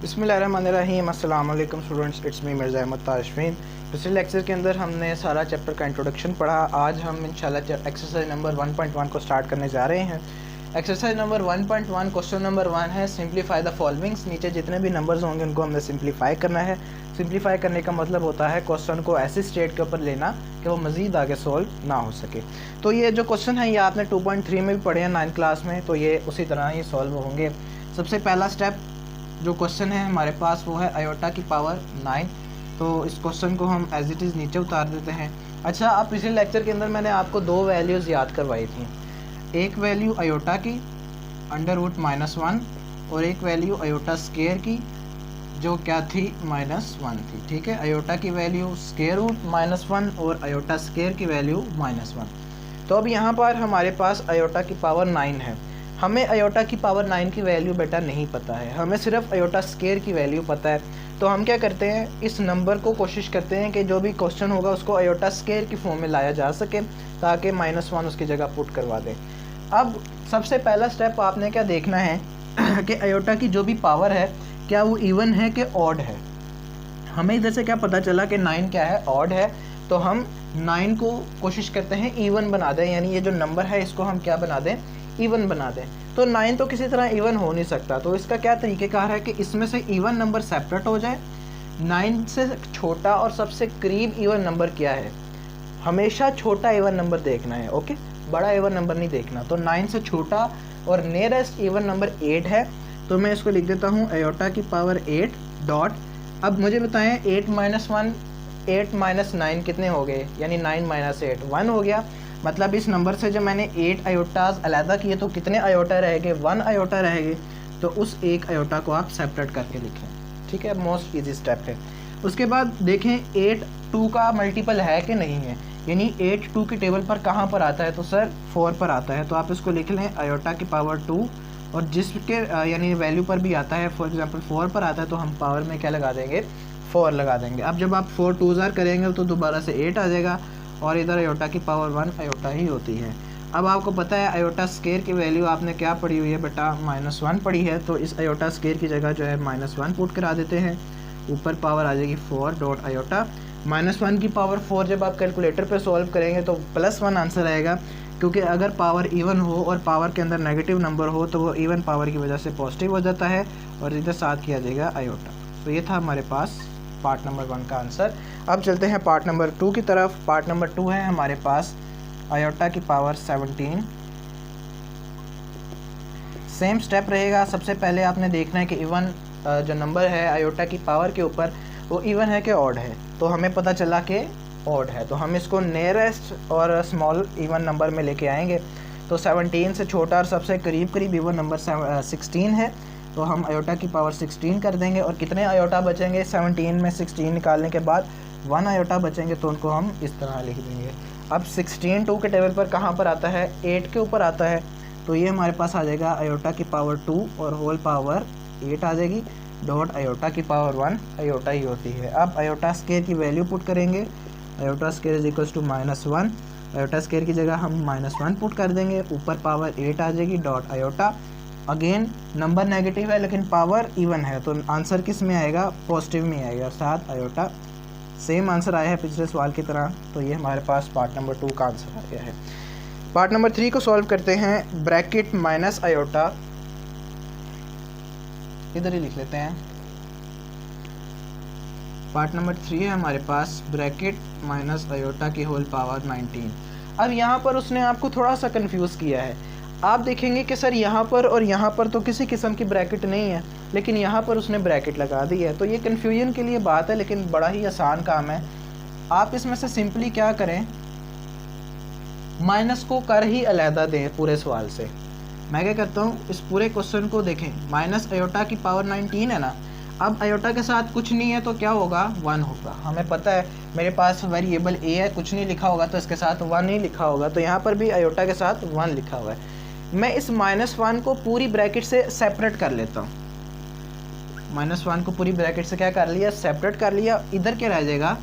बिस्मिल्लाहिर्रहमानिर्रहीम। अस्सलाम वालेकुम students, it's me Mirza Ahmed Tashfeen. पिछले लेक्चर के अंदर हमने सारा चैप्टर का इंट्रोडक्शन पढ़ा। आज हम इंशाल्लाह एक्सरसाइज नंबर 1.1 को स्टार्ट करने जा रहे हैं। एक्सरसाइज नंबर 1.1 क्वेश्चन नंबर 1 है सिंप्लीफाई द फॉलोइंग्स। नीचे जितने भी नंबर्स होंगे उनको हमने सिंप्लीफाई करना है। सिंप्लीफाई करने का मतलब होता है क्वेश्चन को ऐसी स्टेट के ऊपर लेना कि वो मज़ीद आगे सोल्व ना हो सके। तो ये जो क्वेश्चन है ये आपने 2.3 में भी पढ़े हैं 9th क्लास में, तो ये उसी तरह ही सॉल्व होंगे। सबसे पहला स्टेप जो क्वेश्चन है हमारे पास वो है आयोटा की पावर 9। तो इस क्वेश्चन को हम एज इट इज़ नीचे उतार देते हैं। अच्छा, अब पिछले लेक्चर के अंदर मैंने आपको दो वैल्यूज़ याद करवाई थी। एक वैल्यू आयोटा की √-1 और एक वैल्यू आयोटा स्केयर की जो क्या थी -1 थी। ठीक है, आयोटा की वैल्यू स्केयर रूट -1 और आयोटा स्केयर की वैल्यू -1। तो अब यहाँ पर हमारे पास आयोटा की पावर 9 है। हमें आयोटा की पावर 9 की वैल्यू बेटा नहीं पता है, हमें सिर्फ आयोटा स्केयर की वैल्यू पता है। तो हम क्या करते हैं, इस नंबर को कोशिश करते हैं कि जो भी क्वेश्चन होगा उसको आयोटा स्केयर की फॉर्म में लाया जा सके ताकि -1 उसकी जगह पुट करवा दें। अब सबसे पहला स्टेप आपने क्या देखना है कि आयोटा की जो भी पावर है क्या वो इवन है कि ऑड है। हमें इधर से क्या पता चला कि 9 क्या है, ऑड है। तो हम 9 को कोशिश करते हैं इवन बना दें, यानी ये जो नंबर है इसको हम क्या बना दें, इवन बना दें। तो 9 तो किसी तरह इवन हो नहीं सकता, तो इसका क्या तरीक़ेकार है कि इसमें से इवन नंबर सेपरेट हो जाए। 9 से छोटा और सबसे करीब इवन नंबर क्या है, हमेशा छोटा इवन नंबर देखना है। ओके, बड़ा इवन नंबर नहीं देखना। तो 9 से छोटा और नियरेस्ट इवन नंबर 8 है। तो मैं इसको लिख देता हूँ आयोटा की पावर 8 डॉट। अब मुझे बताएं 8 - 9 कितने हो गए, यानी 9 - 8 1 हो गया। मतलब इस नंबर से जब मैंने 8 आयोटाज अलहदा किए तो कितने आयोटा रहेंगे, 1 आयोटा रहेंगे। तो उस एक आयोटा को आप सेपरेट करके लिखें। ठीक है, मोस्ट इजी स्टेप है। उसके बाद देखें 8 2 का मल्टीपल है कि नहीं है, यानी 8 2 की टेबल पर कहाँ पर आता है, तो सर 4 पर आता है। तो आप इसको लिख लें आयोटा की पावर 2 और जिसके यानी वैल्यू पर भी आता है, फॉर एग्जांपल 4 पर आता है तो हम पावर में क्या लगा देंगे, 4 लगा देंगे। अब जब आप 4 2 करेंगे तो दोबारा से 8 आ जाएगा और इधर आयोटा की पावर 1 आयोटा ही होती है। अब आपको पता है आयोटा स्केयर की वैल्यू आपने क्या पढ़ी हुई है बेटा, -1 पढ़ी है। तो इस आयोटा स्केयर की जगह जो है -1 पुट करा देते हैं। ऊपर पावर आ जाएगी 4 डॉट आयोटा। -1 की पावर 4 जब आप कैलकुलेटर पे सॉल्व करेंगे तो +1 आंसर आएगा, क्योंकि अगर पावर इवन हो और पावर के अंदर नेगेटिव नंबर हो तो वो इवन पावर की वजह से पॉजिटिव हो जाता है और इधर साथ किया जाएगा आयोटा। तो ये था हमारे पास पार्ट नंबर 1 का आंसर। अब चलते हैं पार्ट नंबर 2 की तरफ। पार्ट नंबर 2 है हमारे पास आयोटा की पावर 17। सेम स्टेप रहेगा। सबसे पहले आपने देखना है कि इवन जो नंबर है आयोटा की पावर के ऊपर वो इवन है कि ऑड है। तो हमें पता चला कि ऑड है, तो हम इसको नियरेस्ट और स्मॉल इवन नंबर में लेके आएंगे। तो 17 से छोटा और सबसे करीब इवन नंबर 16 है। तो हम आयोटा की पावर 16 कर देंगे और कितने आयोटा बचेंगे, 17 में 16 निकालने के बाद 1 आयोटा बचेंगे, तो उनको हम इस तरह लिख देंगे। अब 16 2 के टेबल पर कहाँ पर आता है, 8 के ऊपर आता है। तो ये हमारे पास आ जाएगा आयोटा की पावर 2 और होल पावर 8 आ जाएगी डॉट आयोटा की पावर 1 आयोटा ही होती है। अब आयोटा स्केयर की वैल्यू पुट करेंगे। Iota square is equals to -1। Iota square की जगह हम -1 पुट कर देंगे। ऊपर पावर 8 आ जाएगी dot iota. Again number negative है लेकिन पावर इवन है, तो आंसर किस में आएगा, पॉजिटिव में आएगा, साथ आयोटा। सेम आंसर आया है पिछले सवाल की तरह। तो ये हमारे पास पार्ट नंबर 2 का आंसर आ गया है। पार्ट नंबर 3 को सॉल्व करते हैं। ब्रैकेट माइनस आयोटा, इधर ही लिख लेते हैं। पार्ट नंबर 3 है हमारे पास ब्रैकेट माइनस आयोटा की होल पावर 19। अब यहाँ पर उसने आपको थोड़ा सा कंफ्यूज किया है। आप देखेंगे कि सर यहाँ पर और यहाँ पर तो किसी किस्म की ब्रैकेट नहीं है, लेकिन यहाँ पर उसने ब्रैकेट लगा दी है। तो ये कन्फ्यूजन के लिए बात है, लेकिन बड़ा ही आसान काम है। आप इसमें से सिंपली क्या करें, माइनस को कर ही अलहदा दें पूरे सवाल से। मैं क्या करता हूँ, इस पूरे क्वेश्चन को देखें, माइनस आयोटा की पावर 19 है ना। अब आयोटा के साथ कुछ नहीं है तो क्या होगा, 1 होगा। हमें पता है मेरे पास वेरिएबल ए है, कुछ नहीं लिखा होगा तो इसके साथ 1 ही लिखा होगा। तो यहाँ पर भी आयोटा के साथ 1 लिखा हुआ है। मैं इस -1 को पूरी ब्रैकेट से सेपरेट कर लेता हूँ। -1 को पूरी ब्रैकेट से क्या कर लिया, सेपरेट कर लिया। इधर क्या रह जाएगा,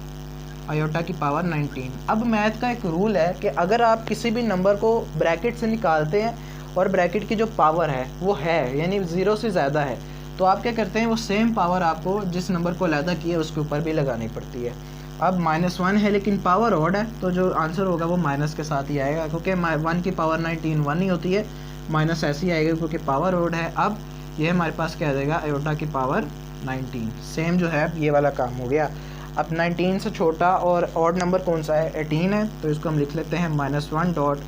आयोटा की पावर 19। अब मैथ का एक रूल है कि अगर आप किसी भी नंबर को ब्रैकेट से निकालते हैं और ब्रैकेट की जो पावर है वो है यानी 0 से ज़्यादा है, तो आप क्या करते हैं, वो सेम पावर आपको जिस नंबर को अलहदा किया उसके ऊपर भी लगानी पड़ती है। अब -1 है लेकिन पावर ऑड है, तो जो आंसर होगा वो माइनस के साथ ही आएगा, क्योंकि 1 की पावर 19 1 ही होती है, माइनस ऐसे ही आएगा क्योंकि पावर ऑड है। अब ये हमारे पास क्या आ जाएगा, आयोटा की पावर 19। सेम जो है ये वाला काम हो गया। अब 19 से छोटा और ऑड नंबर कौन सा है, 18 है, तो इसको हम लिख लेते हैं -1 डॉट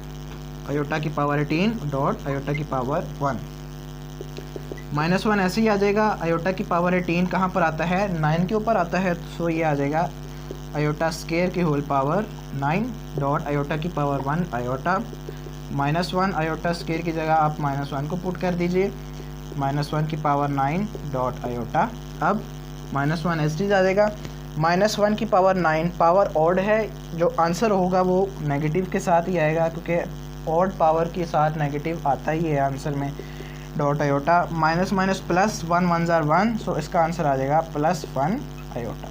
आयोटा की पावर 18 डॉट आयोटा की पावर 1। -1 ऐसे ही आ जाएगा। आयोटा की पावर 18 कहाँ पर आता है, 9 के ऊपर आता है, सो ये आ जाएगा आयोटा स्केयर की होल पावर 9 डॉट आयोटा की पावर 1 आयोटा। -1 आयोटा स्केयर की जगह आप -1 को पुट कर दीजिए, -1 की पावर 9 डॉट आयोटा। अब -1 ऐसे ही आ जाएगा। -1 की पावर 9 पावर ऑड है, जो आंसर होगा वो नेगेटिव के साथ ही आएगा, क्योंकि ऑड पावर के साथ नेगेटिव आता ही है आंसर में। Dot iota minus minus plus 1 1 jar 1, सो इसका आंसर आ जाएगा +1 आयोटा।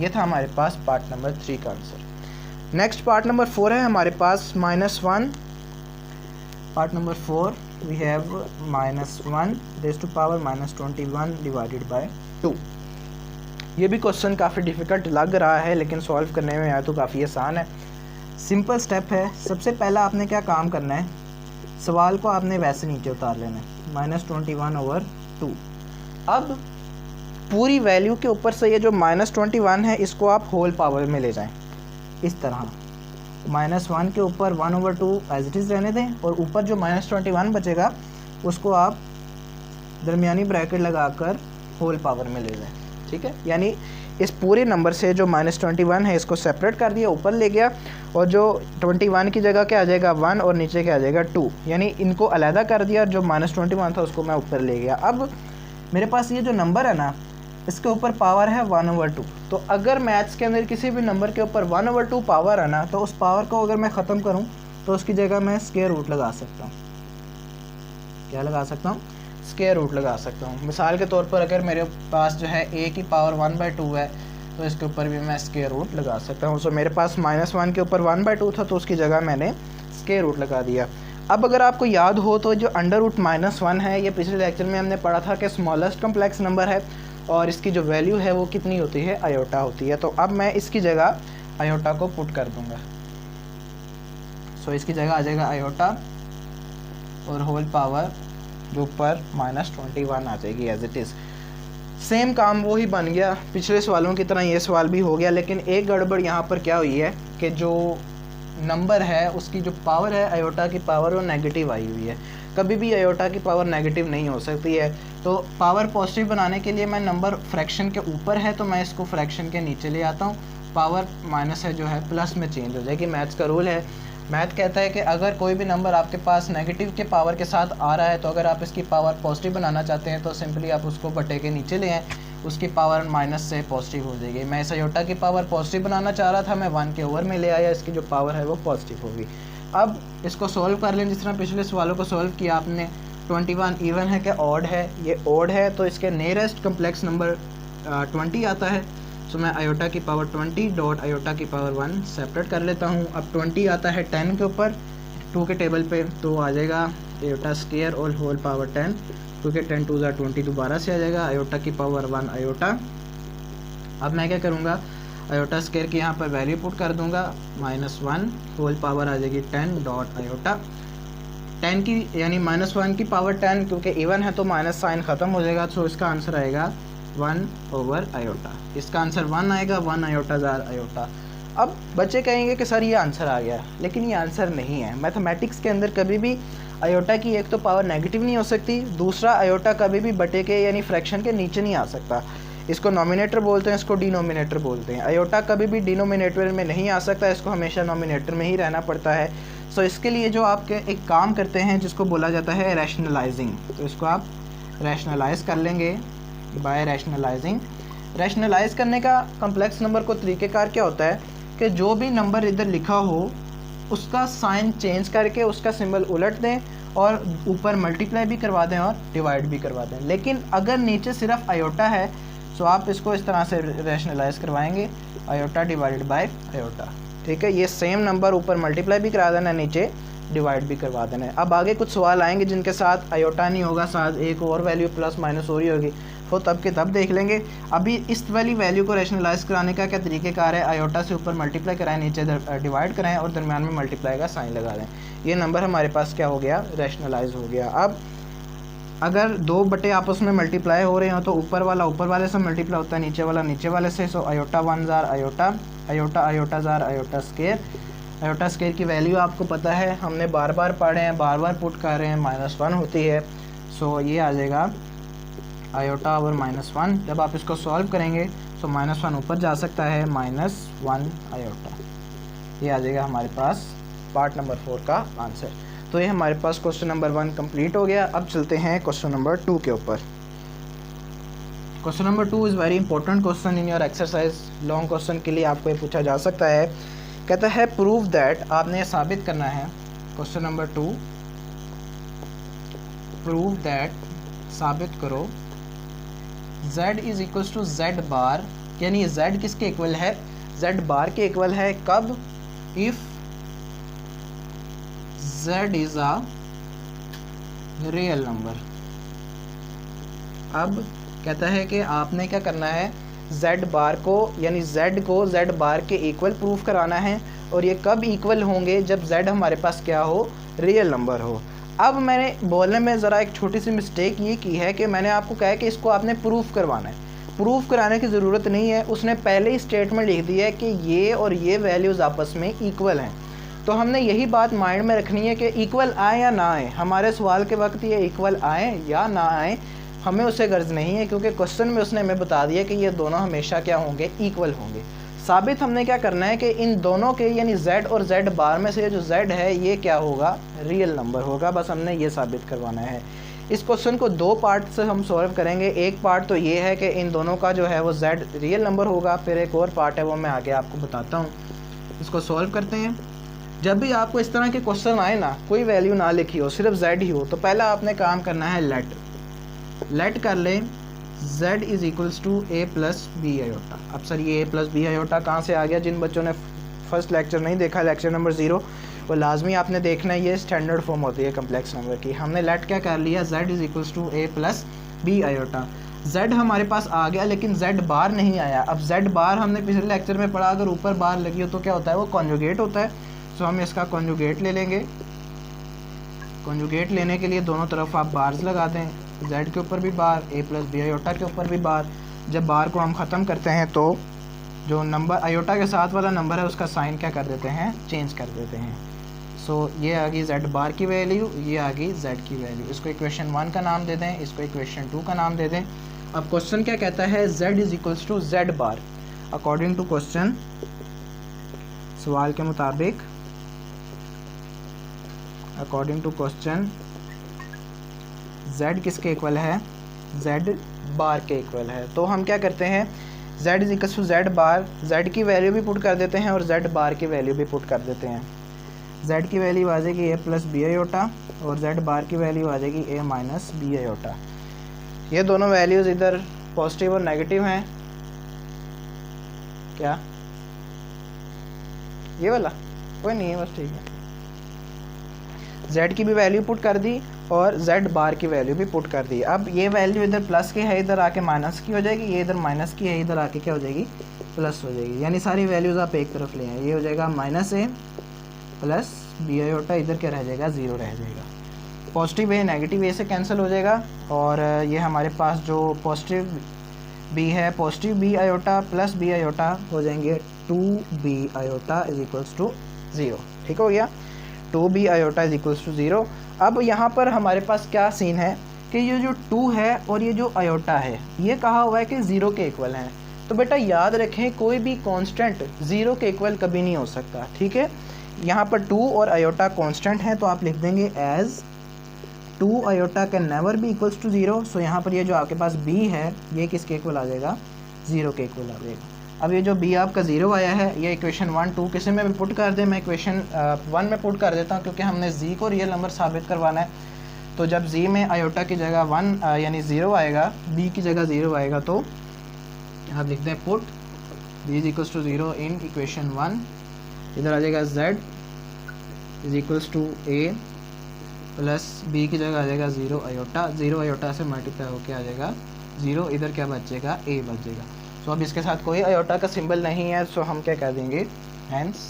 ये था हमारे पास पार्ट नंबर 3 का आंसर। नेक्स्ट पार्ट नंबर 4 है हमारे पास -1। Part number 4 we have -1 raise to power -21 divided by 2। ये भी क्वेश्चन काफ़ी डिफ़िकल्ट लग रहा है, लेकिन सॉल्व करने में आया तो काफ़ी आसान है। सिंपल स्टेप है। सबसे पहला आपने क्या काम करना है, सवाल को आपने वैसे नीचे उतार लेना है, -21/2। अब पूरी वैल्यू के ऊपर से ये जो -21 है इसको आप होल पावर में ले जाएं, इस तरह -1 के ऊपर 1/2 एज इट इज़ रहने दें, और ऊपर जो -21 बचेगा उसको आप दरमियानी ब्रैकेट लगाकर होल पावर में ले जाएं। ठीक है, यानी इस पूरे नंबर से जो -21 है इसको सेपरेट कर दिया, ऊपर ले गया, और जो 21 की जगह क्या आ जाएगा 1 और नीचे क्या आ जाएगा 2, यानी इनको अलहदा कर दिया, और जो -21 था उसको मैं ऊपर ले गया। अब मेरे पास ये जो नंबर है ना, इसके ऊपर पावर है 1/2। तो अगर मैथ्स के अंदर किसी भी नंबर के ऊपर 1/2 पावर है ना, तो उस पावर को अगर मैं ख़त्म करूँ तो उसकी जगह मैं स्क्वायर रूट लगा सकता हूँ। क्या लगा सकता हूँ, स्क्वायर रूट लगा सकता हूँ। मिसाल के तौर पर अगर मेरे पास जो है a की पावर 1/2 है, तो इसके ऊपर भी मैं स्क्वायर रूट लगा सकता हूँ। सो मेरे पास -1 के ऊपर 1/2 था, तो उसकी जगह मैंने स्क्वायर रूट लगा दिया। अब अगर आपको याद हो तो जो √-1 है, ये पिछले लेक्चर में हमने पढ़ा था कि स्मॉलेस्ट कम्प्लेक्स नंबर है, और इसकी जो वैल्यू है वो कितनी होती है, आयोटा होती है। तो अब मैं इसकी जगह आयोटा को पुट कर दूँगा। सो इसकी जगह आ जाएगा आयोटा और होल पावर जो ऊपर -21 आ जाएगी एज इट इज़। सेम काम वो ही बन गया, पिछले सवालों की तरह ये सवाल भी हो गया, लेकिन एक गड़बड़ यहाँ पर क्या हुई है कि जो नंबर है उसकी जो पावर है आयोटा की पावर वो नेगेटिव आई हुई है। कभी भी आयोटा की पावर नेगेटिव नहीं हो सकती है। तो पावर पॉजिटिव बनाने के लिए मैं नंबर फ्रैक्शन के ऊपर है तो मैं इसको फ्रैक्शन के नीचे ले आता हूँ, पावर माइनस है जो है प्लस में चेंज हो जाएगी। मैथ्स का रूल है, मैथ कहता है कि अगर कोई भी नंबर आपके पास नेगेटिव के पावर के साथ आ रहा है तो अगर आप इसकी पावर पॉजिटिव बनाना चाहते हैं तो सिंपली आप उसको बटे के नीचे ले आएँ, उसकी पावर माइनस से पॉजिटिव हो जाएगी। मैं इस आयोटा की पावर पॉजिटिव बनाना चाह रहा था, मैं 1 के ओवर में ले आया, इसकी जो पावर है वो पॉजिटिव होगी। अब इसको सॉल्व कर लें जिस तरह पिछले सवालों को सॉल्व किया आपने। 21 इवन है कि ऑड है, ये ऑड है तो इसके नियरेस्ट कम्प्लेक्स नंबर 20 आता है। सो मैं आयोटा की पावर 20 डॉट आयोटा की पावर 1 सेपरेट कर लेता हूँ। अब 20 आता है 10 के ऊपर 2 के टेबल पे, तो आ जाएगा आयोटा स्क्वायर और होल पावर 10, क्योंकि 10 2 ज़ा 20 दोबारा से आ जाएगा आयोटा की पावर 1 आयोटा। अब मैं क्या करूँगा, आयोटा स्क्वायर की यहाँ पर वैल्यू पुट कर दूँगा, -1 होल पावर आ जाएगी 10 डॉट आयोटा 10 की, यानी -1 की पावर 10, क्योंकि इवन है तो माइनस साइन ख़त्म हो जाएगा। सो इसका आंसर आएगा 1 आयोटा। इसका आंसर 1 आएगा, 1 आयोटा जार आयोटा। अब बच्चे कहेंगे कि सर ये आंसर आ गया, लेकिन ये आंसर नहीं है। मैथमेटिक्स के अंदर कभी भी आयोटा की एक तो पावर नेगेटिव नहीं हो सकती, दूसरा आयोटा कभी भी बटे के यानी फ्रैक्शन के नीचे नहीं आ सकता। इसको नॉमिनेटर बोलते हैं, इसको डिनोमिनेटर बोलते हैं। आयोटा कभी भी डिनोमिनेटर में नहीं आ सकता, इसको हमेशा नॉमिनेटर में ही रहना पड़ता है। सो इसके लिए जो आपके एक काम करते हैं जिसको बोला जाता है रैशनलाइजिंग, तो इसको आप रैशनलाइज कर लेंगे बाय रैशनलाइजिंग। रैशनलाइज करने का कम्प्लेक्स नंबर को तरीक़ेकार क्या होता है कि जो भी नंबर इधर लिखा हो उसका साइन चेंज करके उसका सिंबल उलट दें और ऊपर मल्टीप्लाई भी करवा दें और डिवाइड भी करवा दें। लेकिन अगर नीचे सिर्फ आयोटा है तो आप इसको इस तरह से रैशनलाइज करवाएंगे, आयोटा डिवाइडेड बाय आयोटा। ठीक है, ये सेम नंबर ऊपर मल्टीप्लाई भी करा देना, नीचे डिवाइड भी करवा देना है। अब आगे कुछ सवाल आएंगे जिनके साथ आयोटा नहीं होगा, साथ एक और वैल्यू प्लस माइनस हो रही होगी, तो तब के तब देख लेंगे। अभी इस वाली वैल्यू को रैशनलाइज कराने का क्या तरीक़ेकार है, आयोटा से ऊपर मल्टीप्लाई कराएं, नीचे डिवाइड कराएं और दरमियान में मल्टीप्लाई का साइन लगा दें। ये नंबर हमारे पास क्या हो गया, रैशनलाइज हो गया। अब अगर दो बटे आपस में मल्टीप्लाई हो रहे हो तो ऊपर वाला ऊपर वाले से मल्टीप्लाई होता है, नीचे वाला नीचे वाले से। So iota 1 jar iota, iota iota jar iota square. Iota square की वैल्यू आपको पता है, हमने बार बार पढ़े हैं, बार बार पुट कर रहे हैं, -1 होती है। सो ये आ जाएगा आयोटा ओवर -1। जब आप इसको सॉल्व करेंगे तो -1 ऊपर जा सकता है, -1 आयोटा। ये आ जाएगा हमारे पास पार्ट नंबर 4 का आंसर। तो ये हमारे पास क्वेश्चन नंबर 1 कंप्लीट हो गया। अब चलते हैं क्वेश्चन नंबर 2 के ऊपर। Question number 2 is very important question in your exercise. Long question के लिए आपको ये पूछा जा सकता है। कहता है प्रूव दैट, आपने ये साबित करना है। क्वेश्चन नंबर 2, प्रूव दैट, साबित करो, z is equals to z bar, यानी z किसके इक्वल है, z बार के इक्वल है। कब, if z is a real number. अब कहता है कि आपने क्या करना है, z बार को यानी z को z बार के इक्वल प्रूफ कराना है। और ये कब इक्वल होंगे, जब z हमारे पास क्या हो, रियल नंबर हो। अब मैंने बोलने में ज़रा एक छोटी सी मिस्टेक ये की है कि मैंने आपको कहा है कि इसको आपने प्रूफ करवाना है। प्रूफ कराने की ज़रूरत नहीं है, उसने पहले ही स्टेटमेंट लिख दिया है कि ये और ये वैल्यूज़ आपस में इक्वल हैं। तो हमने यही बात माइंड में रखनी है कि इक्वल आए या ना आए, हमारे सवाल के वक्त ये इक्वल आए या ना आए हमें उससे गर्ज नहीं है, क्योंकि क्वेश्चन में उसने हमें बता दिया कि ये दोनों हमेशा क्या होंगे, इक्वल होंगे। साबित हमने क्या करना है कि इन दोनों के यानी z और z बार में से जो z है ये क्या होगा, रियल नंबर होगा। बस हमने ये साबित करवाना है। इस क्वेश्चन को दो पार्ट से हम सॉल्व करेंगे। एक पार्ट तो ये है कि इन दोनों का जो है वो z रियल नंबर होगा, फिर एक और पार्ट है वो मैं आगे आपको बताता हूँ। इसको सॉल्व करते हैं। जब भी आपको इस तरह के क्वेश्चन आए ना, कोई वैल्यू ना लिखी हो, सिर्फ z ही हो, तो पहला आपने काम करना है लेट कर लें z is equals to a plus B iota. अब सर ये a प्लस बी आयोटा कहाँ से आ गया? जिन बच्चों ने फर्स्ट लेक्चर नहीं देखा, लेक्चर नंबर 0, वो लाजमी आपने देखना है। ये स्टैंडर्ड फॉर्म होती है कम्प्लेक्स नंबर की। हमने लेट क्या कर लिया, z is equals to a plus B iota. z हमारे पास आ गया लेकिन z बार नहीं आया। अब z बार हमने पिछले लेक्चर में पढ़ा, अगर ऊपर बार लगी हो तो क्या होता है, वो कॉन्जुगेट होता है। सो हम इसका कॉन्जुगेट ले लेंगे। कॉन्जुगेट लेने के लिए दोनों तरफ आप बार्स लगा दें, z के ऊपर भी बार, a प्लस बी आयोटा के ऊपर भी बार। जब बार को हम ख़त्म करते हैं तो जो नंबर आयोटा के साथ वाला नंबर है उसका साइन क्या कर देते हैं, चेंज कर देते हैं। सो ये आ गई z बार की वैल्यू, ये आ गई z की वैल्यू। इसको इक्वेशन 1 का नाम दे दें, इसको इक्वेशन 2 का नाम दे दें। अब क्वेश्चन क्या कहता है, z is equals to z bar. According to question, सवाल के मुताबिक, अकॉर्डिंग टू क्वेश्चन z किसके इक्वल है, z बार के इक्वल है। तो हम क्या करते हैं, z is equal to z bar, z की वैल्यू भी पुट कर देते हैं और z बार की वैल्यू भी पुट कर देते हैं। z की वैल्यू आ जाएगी a प्लस बी आयोटा और z बार की वैल्यू आ जाएगी a माइनस बी आयोटा। ये दोनों वैल्यूज़ इधर पॉजिटिव और नेगेटिव हैं। क्या ये वाला कोई नहीं है, बस ठीक है। z की भी वैल्यू पुट कर दी और z बार की वैल्यू भी पुट कर दी। अब ये वैल्यू इधर प्लस की है, इधर आके माइनस की हो जाएगी, ये इधर माइनस की है, इधर आके क्या हो जाएगी, प्लस हो जाएगी। यानी सारी वैल्यूज़ आप एक तरफ ले आए। ये हो जाएगा minus a plus B iota, इधर क्या रह जाएगा, 0 रह जाएगा। पॉजिटिव a नेगेटिव a से कैंसिल हो जाएगा और ये हमारे पास जो पॉजिटिव b है, positive b iota plus b iota हो जाएंगे 2b iota is equals to 0। ठीक हो गया, 2b iota is equals to 0। अब यहाँ पर हमारे पास क्या सीन है कि ये जो 2 है और ये जो आयोटा है, ये कहा हुआ है कि 0 के इक्वल हैं। तो बेटा याद रखें, कोई भी कांस्टेंट 0 के इक्वल कभी नहीं हो सकता। ठीक है, यहाँ पर 2 और आयोटा कांस्टेंट हैं, तो आप लिख देंगे as 2 iota can never be equals to 0। So यहाँ पर ये जो आपके पास b है, ये किसके इक्वल आ जाएगा, 0 के इक्वल आ जाएगा। अब ये जो b आपका 0 आया है, ये इक्वेशन 1 2 किसी में भी पुट कर दे। मैं इक्वेशन 1 में पुट कर देता हूँ क्योंकि हमने z को रियल नंबर साबित करवाना है। तो जब z में आयोटा की जगह 1 यानी 0 आएगा, b की जगह 0 आएगा, तो आप लिखते हैं put b is equals to 0 in equation 1। इधर आ जाएगा z is equals to A plus B की जगह आ जाएगा 0 आयोटा, 0 आयोटा से मल्टीप्लाई होकर आ जाएगा 0, इधर क्या बचेगा ए बचेगा। सो अब इसके साथ कोई आयोटा का सिंबल नहीं है, सो हम क्या कह देंगे हेंस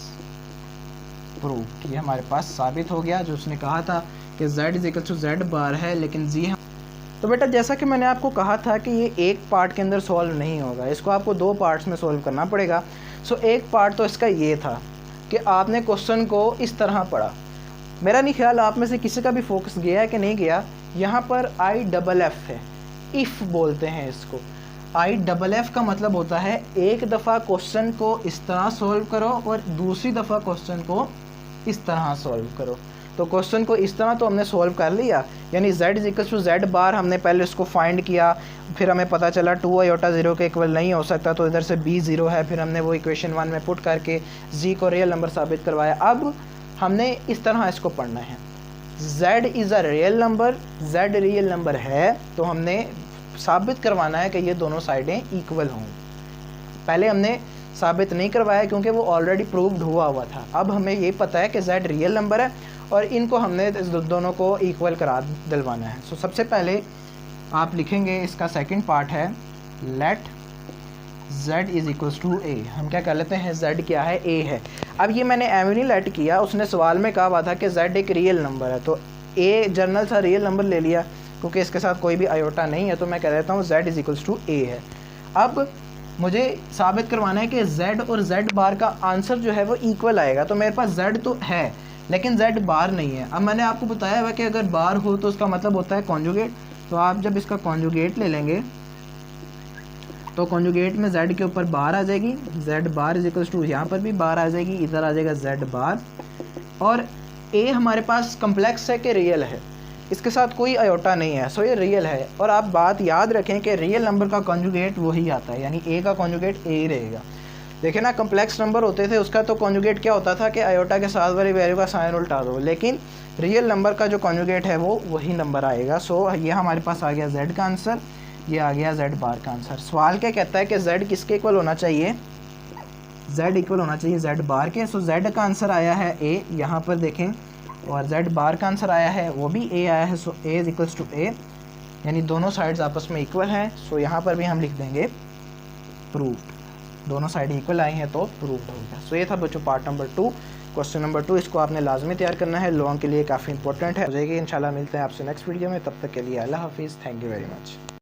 प्रूव। ये हमारे पास साबित हो गया जो उसने कहा था कि z is equal to z bar है, लेकिन जी। तो बेटा जैसा कि मैंने आपको कहा था कि ये एक पार्ट के अंदर सॉल्व नहीं होगा, इसको आपको दो पार्ट्स में सॉल्व करना पड़ेगा। सो एक पार्ट तो इसका ये था कि आपने क्वेश्चन को इस तरह पढ़ा। मेरा नहीं ख्याल आप में से किसी का भी फोकस गया है कि नहीं गया। यहाँ पर IFF है, इफ़ बोलते हैं इसको। IFF का मतलब होता है एक दफ़ा क्वेश्चन को इस तरह सॉल्व करो और दूसरी दफ़ा क्वेश्चन को इस तरह सॉल्व करो। तो क्वेश्चन को इस तरह तो हमने सॉल्व कर लिया, यानी z is equal to z bar. हमने पहले इसको फाइंड किया, फिर हमें पता चला 2 आयोटा 0 के इक्वल नहीं हो सकता, तो इधर से b 0 है। फिर हमने वो इक्वेशन 1 में पुट करके z को रियल नंबर साबित करवाया। अब हमने इस तरह इसको पढ़ना है, z is a real number, z real number है, तो हमने साबित करवाना है कि ये दोनों साइडें इक्वल हों। पहले हमने साबित नहीं करवाया क्योंकि वो ऑलरेडी प्रूव्ड हुआ था। अब हमें ये पता है कि z रियल नंबर है और इनको हमने इस दोनों को इक्वल करा दिलवाना है। सो सबसे पहले आप लिखेंगे, इसका सेकंड पार्ट है let z is equals to a। हम क्या कर लेते हैं, z क्या है, a है। अब ये मैंने एम नहीं लेट किया, उसने सवाल में कहा हुआ था कि z एक रियल नंबर है, तो a जर्नल सा रियल नंबर ले लिया क्योंकि इसके साथ कोई भी आयोटा नहीं है, तो मैं कह देता हूँ z is equals to a है। अब मुझे साबित करवाना है कि z और z बार का आंसर जो है वो इक्वल आएगा। तो मेरे पास z तो है लेकिन z बार नहीं है। अब मैंने आपको बताया हुआ कि अगर बार हो तो उसका मतलब होता है कॉन्जुगेट। तो आप जब इसका कॉन्जुगेट ले लेंगे तो कॉन्जुगेट में z के ऊपर बार आ जाएगी, z bar is equals to, यहाँ पर भी बार आ जाएगी, इधर आ जाएगा z बार। और a हमारे पास कम्प्लेक्स है कि रियल है, इसके साथ कोई आयोटा नहीं है, सो ये रियल है। और आप बात याद रखें कि रियल नंबर का कॉन्जुगेट वही आता है, यानी a का कॉन्जुगेट a ही रहेगा। देखिए ना, कम्प्लेक्स नंबर होते थे उसका तो कॉन्जुगेट क्या होता था कि आयोटा के साथ वाली वैल्यू का साइन उल्टा दो, लेकिन रियल नंबर का जो कॉन्जुगेट है वो वही नंबर आएगा। सो ये हमारे पास आ गया z का आंसर, ये आ गया z बार का आंसर। सवाल क्या कहता है कि z किसके इक्वल होना चाहिए, z इक्वल होना चाहिए z बार के। सो z का आंसर आया है a, यहाँ पर देखें, और z बार का आंसर आया है वो भी a आया है। So a is equals to a, यानी दोनों साइड्स आपस में इक्वल हैं। सो यहाँ पर भी हम लिख देंगे प्रूव्ड, दोनों साइड इक्वल आई हैं तो प्रूव्ड हो गया। सो ये था बच्चों पार्ट नंबर 2, क्वेश्चन नंबर 2। इसको आपने लाजमी तैयार करना है, लॉन्ग के लिए काफ़ी इंपॉर्टेंट है। हो जाएगी। इंशाल्लाह मिलते हैं आपसे नेक्स्ट वीडियो में, तब तक के लिए अल्लाह हाफिज़, थैंक यू वेरी मच।